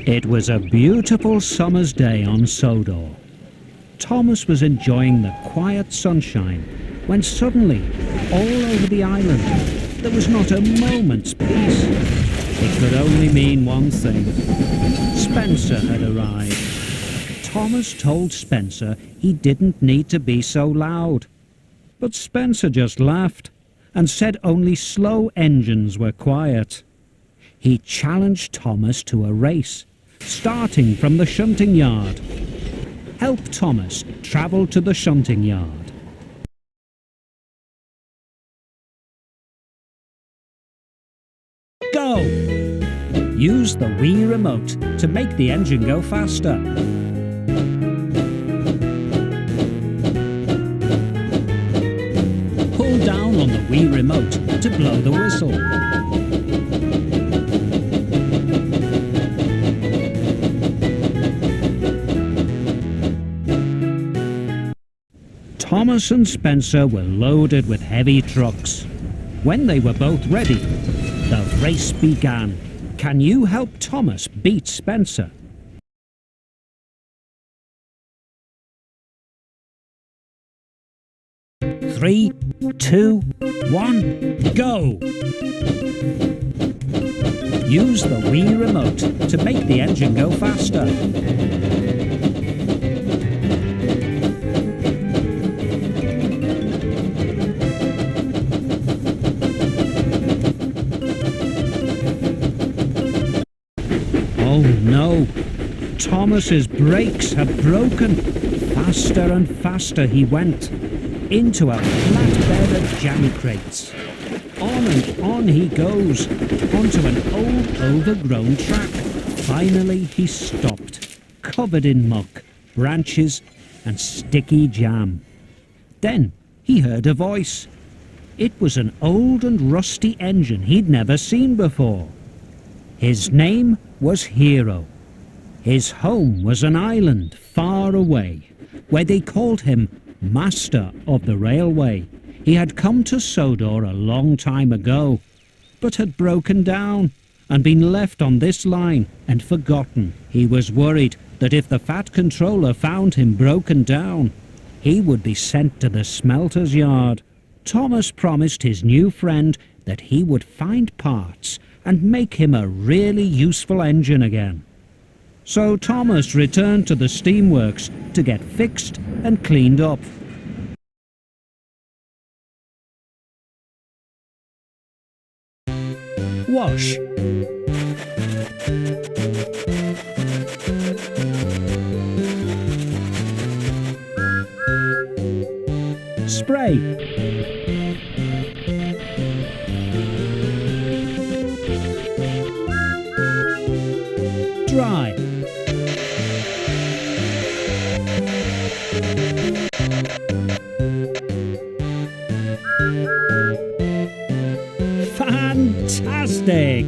It was a beautiful summer's day on Sodor. Thomas was enjoying the quiet sunshine when suddenly, all over the island, there was not a moment's peace. It could only mean one thing. Spencer had arrived. Thomas told Spencer he didn't need to be so loud. But Spencer just laughed and said only slow engines were quiet. He challenged Thomas to a race, starting from the shunting yard. Help Thomas travel to the shunting yard. Go! Use the Wii remote to make the engine go faster. Pull down on the Wii remote to blow the whistle. Thomas and Spencer were loaded with heavy trucks. When they were both ready, the race began. Can you help Thomas beat Spencer? Three, 2, 1, go! Use the Wii remote to make the engine go faster. Oh no! Thomas's brakes had broken. Faster and faster he went, into a flat bed of jam crates. On and on he goes, onto an old overgrown track. Finally he stopped, covered in muck, branches and sticky jam. Then he heard a voice. It was an old and rusty engine he'd never seen before. His name was Hero. His home was an island far away, where they called him Master of the Railway. He had come to Sodor a long time ago, but had broken down and been left on this line and forgotten. He was worried that if the Fat Controller found him broken down, he would be sent to the smelter's yard. Thomas promised his new friend that he would find parts and make him a really useful engine again. So Thomas returned to the steamworks to get fixed and cleaned up. Wash. Spray. Dry. Fantastic!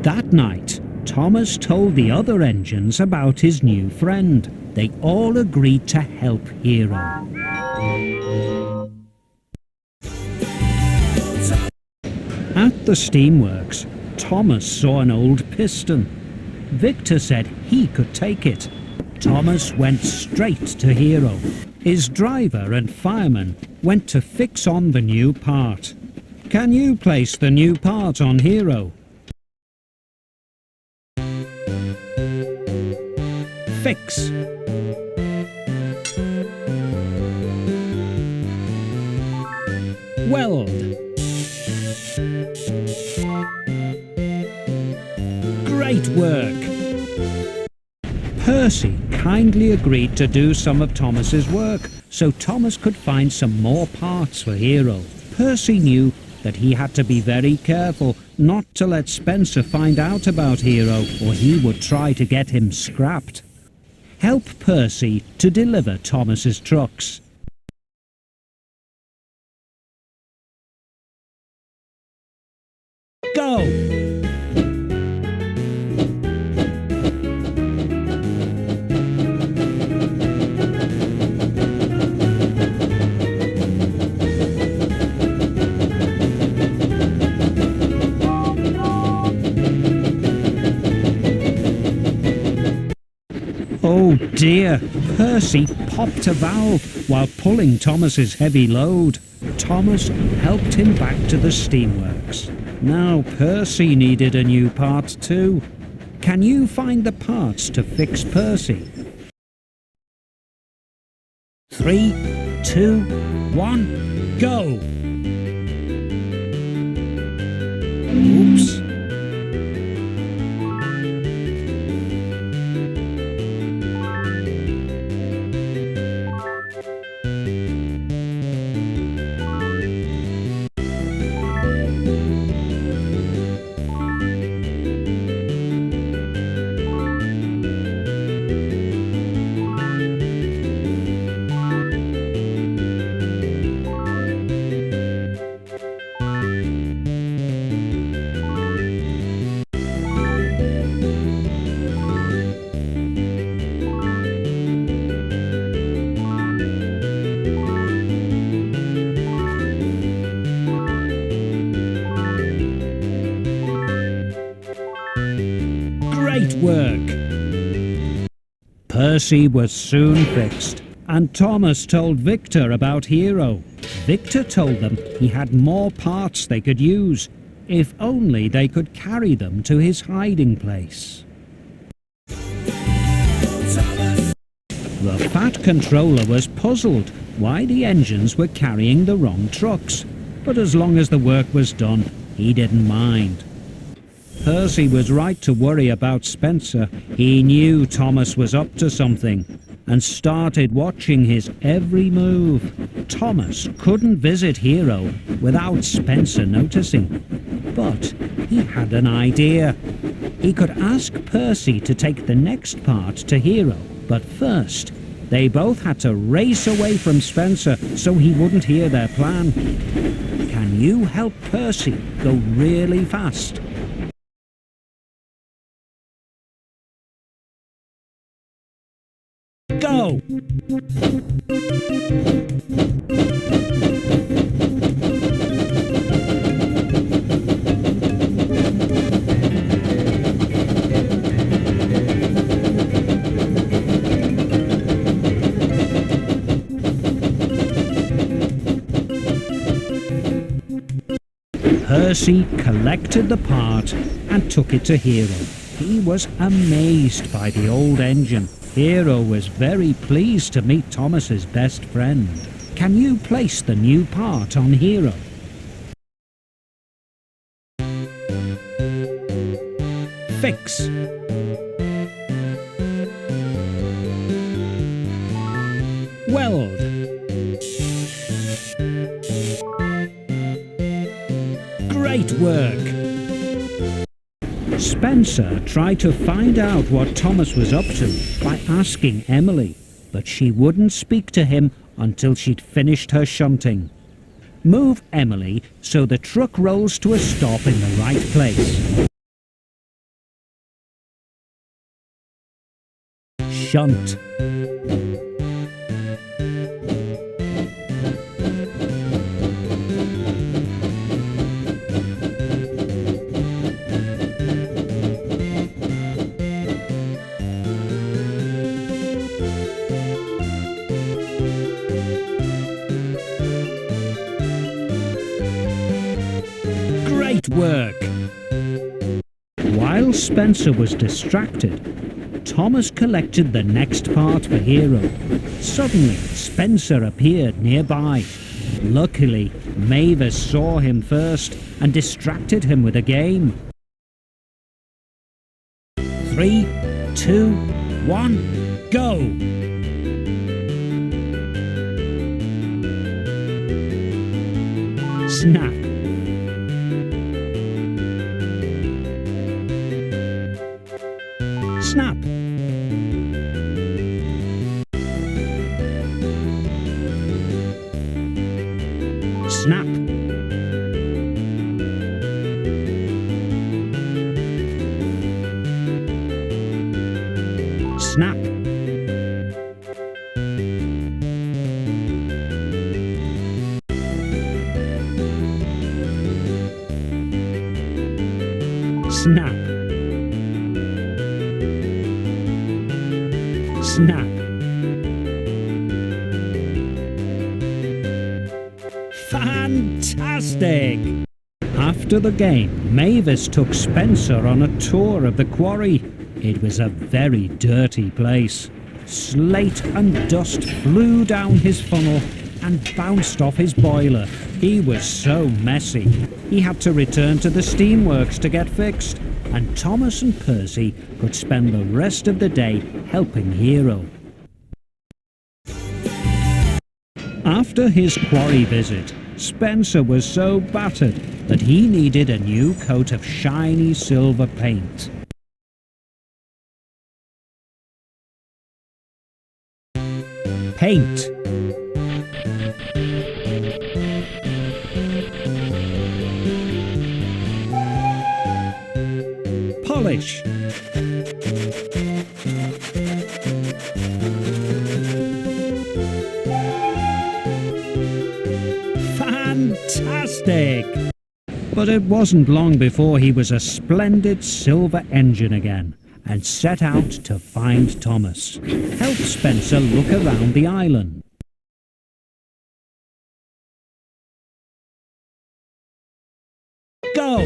That night, Thomas told the other engines about his new friend. They all agreed to help Hero. At the steamworks, Thomas saw an old piston. Victor said he could take it. Thomas went straight to Hero. His driver and fireman went to fix on the new part. Can you place the new part on Hero? Fix. Weld. Great work! Percy kindly agreed to do some of Thomas's work, so Thomas could find some more parts for Hero. Percy knew that he had to be very careful not to let Spencer find out about Hero, or he would try to get him scrapped. Help Percy to deliver Thomas's trucks. Go! Oh dear, Percy popped a valve while pulling Thomas's heavy load. Thomas helped him back to the steamworks. Now Percy needed a new part too. Can you find the parts to fix Percy? 3, 2, 1, go! Oops. Great work! Percy was soon fixed, and Thomas told Victor about Hero. Victor told them he had more parts they could use, if only they could carry them to his hiding place. The Fat Controller was puzzled why the engines were carrying the wrong trucks, but as long as the work was done, he didn't mind. Percy was right to worry about Spencer. He knew Thomas was up to something and started watching his every move. Thomas couldn't visit Hero without Spencer noticing, but he had an idea. He could ask Percy to take the next part to Hero, but first they both had to race away from Spencer so he wouldn't hear their plan. Can you help Percy go really fast? Go! Percy collected the part and took it to Hero. He was amazed by the old engine. Hero was very pleased to meet Thomas's best friend. Can you place the new part on Hero? Fix. Weld. Great work! Spencer tried to find out what Thomas was up to by asking Emily, but she wouldn't speak to him until she'd finished her shunting. Move Emily so the truck rolls to a stop in the right place. Shunt. Great work! While Spencer was distracted, Thomas collected the next part for Hero. Suddenly, Spencer appeared nearby. Luckily, Mavis saw him first and distracted him with a game. 3, 2, 1, go! Snap. Snap. Snap. Snap. Snap. Snap. Fantastic! After the game, Mavis took Spencer on a tour of the quarry. It was a very dirty place. Slate and dust flew down his funnel and bounced off his boiler. He was so messy. He had to return to the steamworks to get fixed, and Thomas and Percy could spend the rest of the day helping Hero. After his quarry visit, Spencer was so battered that he needed a new coat of shiny silver paint. Paint. Polish. Fantastic! But it wasn't long before he was a splendid silver engine again, and set out to find Thomas. Help Spencer look around the island. Go!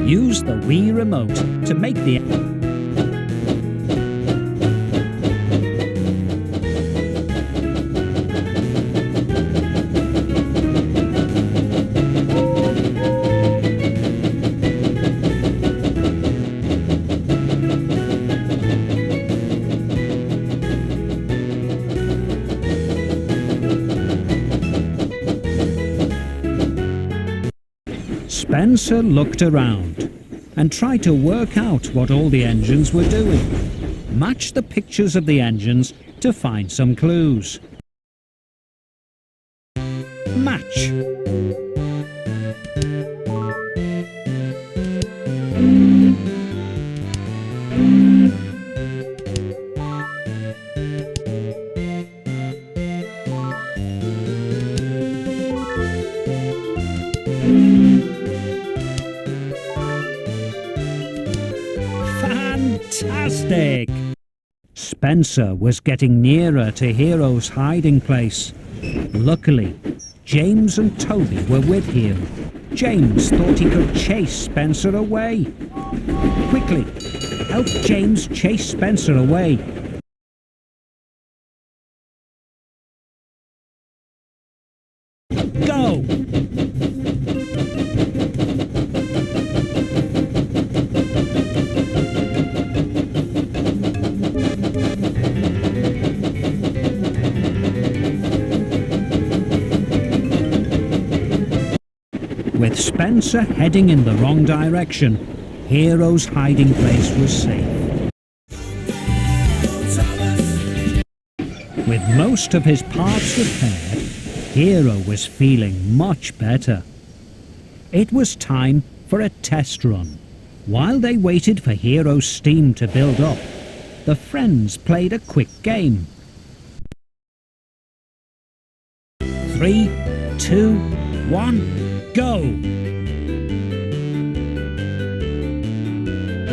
Use the Wii remote to make the... Spencer looked around and tried to work out what all the engines were doing. Match the pictures of the engines to find some clues. Match. Fantastic! Spencer was getting nearer to Hero's hiding place. Luckily, James and Toby were with him. James thought he could chase Spencer away. Quickly, help James chase Spencer away. Go! With Spencer heading in the wrong direction, Hero's hiding place was safe. With most of his parts repaired, Hero was feeling much better. It was time for a test run. While they waited for Hero's steam to build up, the friends played a quick game. 3, 2, 1, go!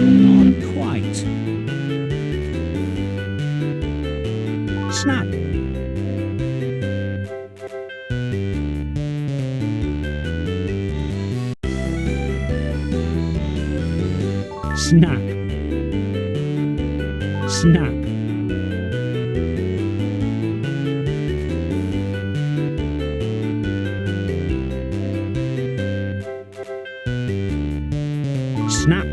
Not quite. Snap. Snap. Snap. Snap.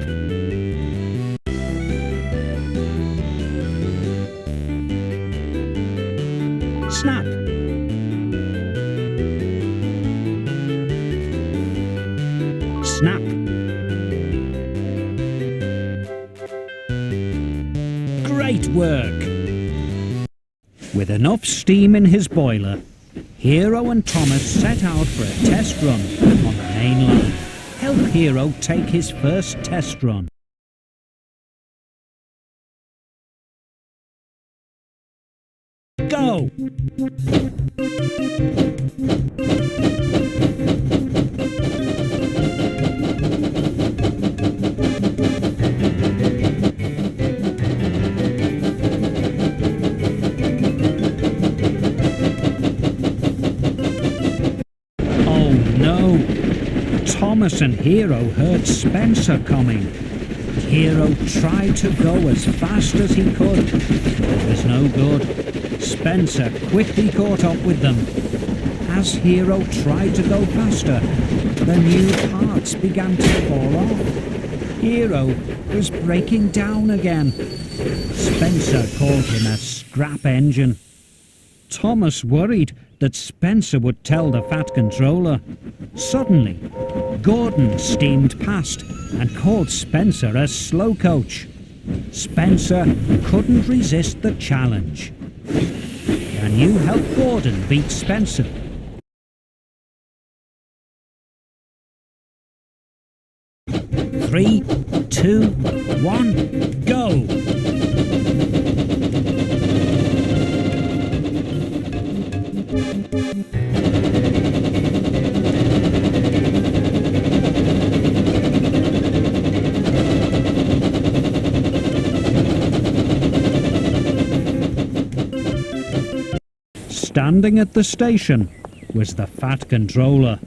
Snap. Snap. Great work! With enough steam in his boiler, Hero and Thomas set out for a test run on the main line. Help Hero take his first test run. Go! Thomas and Hero heard Spencer coming. Hero tried to go as fast as he could. It was no good. Spencer quickly caught up with them. As Hero tried to go faster, the new parts began to fall off. Hero was breaking down again. Spencer called him a scrap engine. Thomas worried that Spencer would tell the Fat Controller. Suddenly, Gordon steamed past and called Spencer a slow coach. Spencer couldn't resist the challenge. Can you help Gordon beat Spencer? 3, 2, 1, go! Standing at the station was the Fat Controller.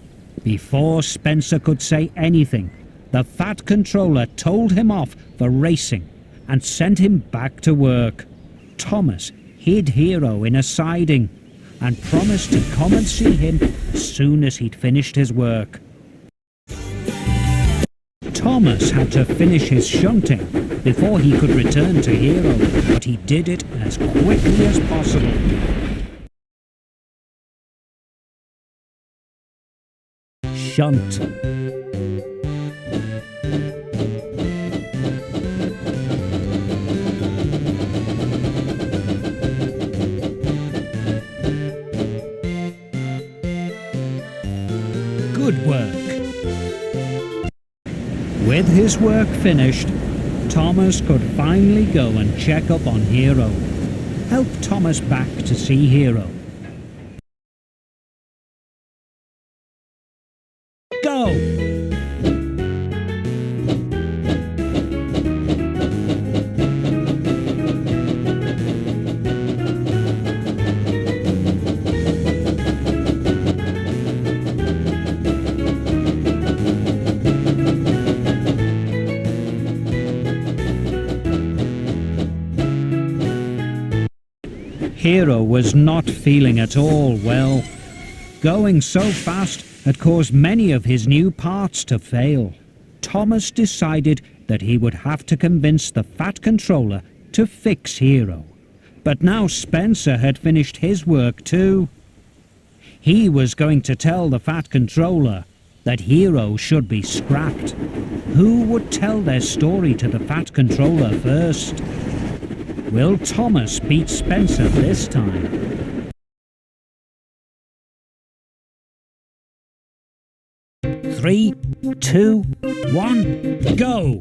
Before Spencer could say anything, the Fat Controller told him off for racing and sent him back to work. Thomas hid Hero in a siding and promised to come and see him as soon as he'd finished his work. Thomas had to finish his shunting before he could return to Hero, but he did it as quickly as possible. Shunt. Good work. With his work finished, Thomas could finally go and check up on Hero. Help Thomas back to see Hero. Go! Hero was not feeling at all well. Going so fast had caused many of his new parts to fail. Thomas decided that he would have to convince the Fat Controller to fix Hero. But now Spencer had finished his work too. He was going to tell the Fat Controller that Hero should be scrapped. Who would tell their story to the Fat Controller first? Will Thomas beat Spencer this time? 3, 2, 1, go!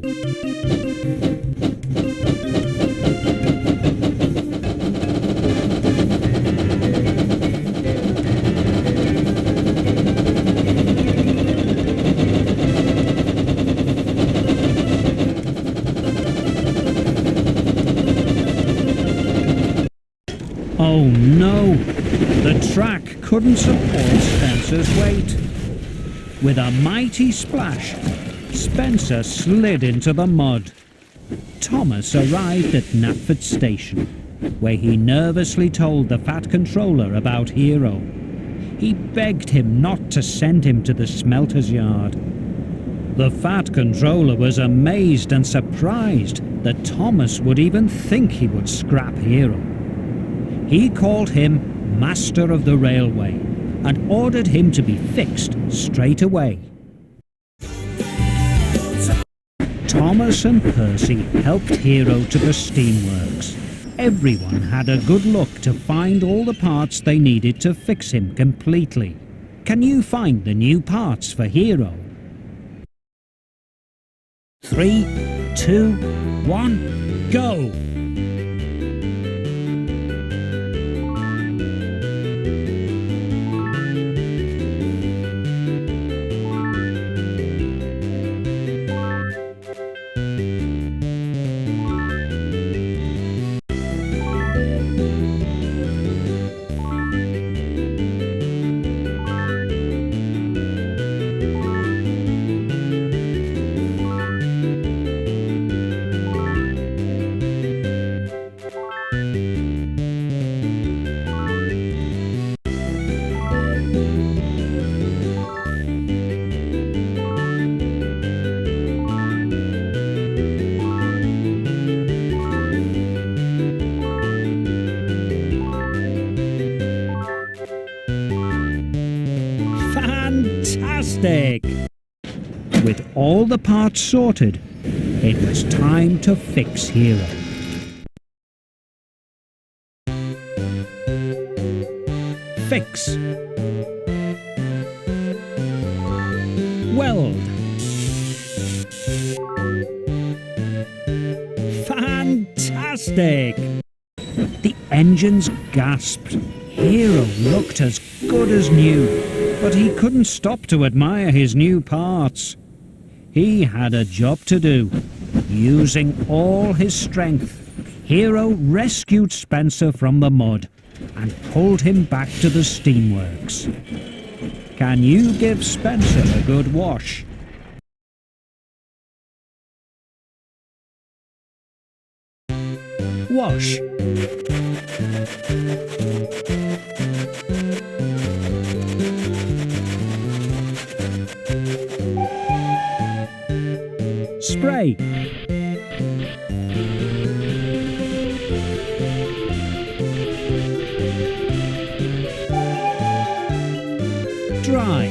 Oh no! The track couldn't support Spencer's weight. With a mighty splash, Spencer slid into the mud. Thomas arrived at Knapford Station, where he nervously told the Fat Controller about Hero. He begged him not to send him to the smelter's yard. The Fat Controller was amazed and surprised that Thomas would even think he would scrap Hero. He called him Master of the Railway and ordered him to be fixed straight away. Thomas and Percy helped Hero to the steamworks. Everyone had a good look to find all the parts they needed to fix him completely. Can you find the new parts for Hero? 3, 2, 1, go! Fantastic! With all the parts sorted, it was time to fix Hero. Fix. Weld. Fantastic! The engines gasped. Hero looked as good as new, but he couldn't stop to admire his new parts. He had a job to do. Using all his strength, Hero rescued Spencer from the mud and pulled him back to the steamworks. Can you give Spencer a good wash? Wash. Spray. Dry.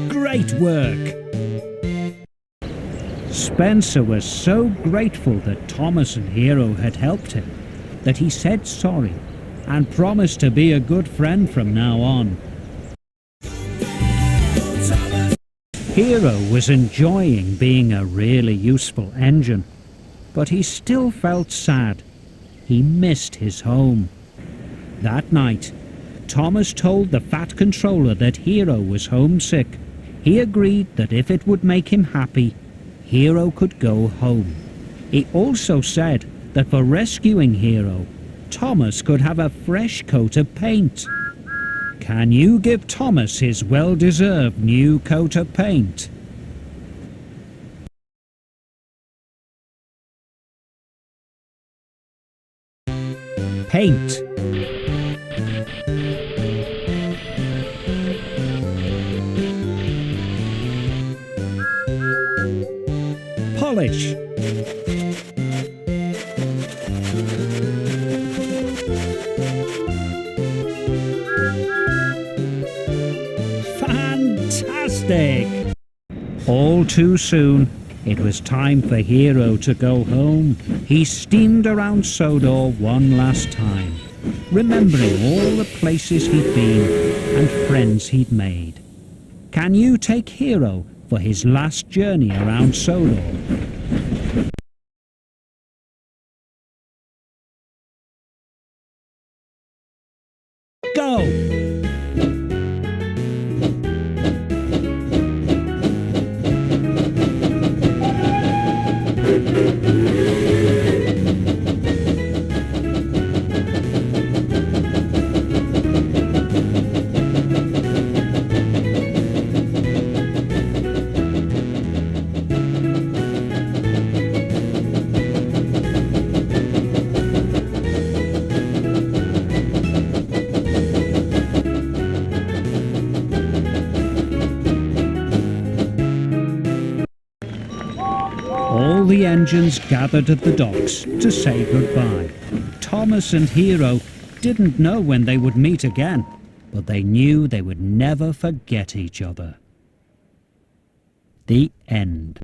Great work! Spencer was so grateful that Thomas and Hero had helped him that he said sorry and promised to be a good friend from now on. Hero was enjoying being a really useful engine, but he still felt sad. He missed his home. That night, Thomas told the Fat Controller that Hero was homesick. He agreed that if it would make him happy, Hero could go home. He also said that for rescuing Hero, Thomas could have a fresh coat of paint. Can you give Thomas his well-deserved new coat of paint? Paint. Polish. Fantastic! All too soon, it was time for Hero to go home. He steamed around Sodor one last time, remembering all the places he'd been and friends he'd made. Can you take Hero for his last journey around Sodor? Go! All the engines gathered at the docks to say goodbye. Thomas and Hero didn't know when they would meet again, but they knew they would never forget each other. The end.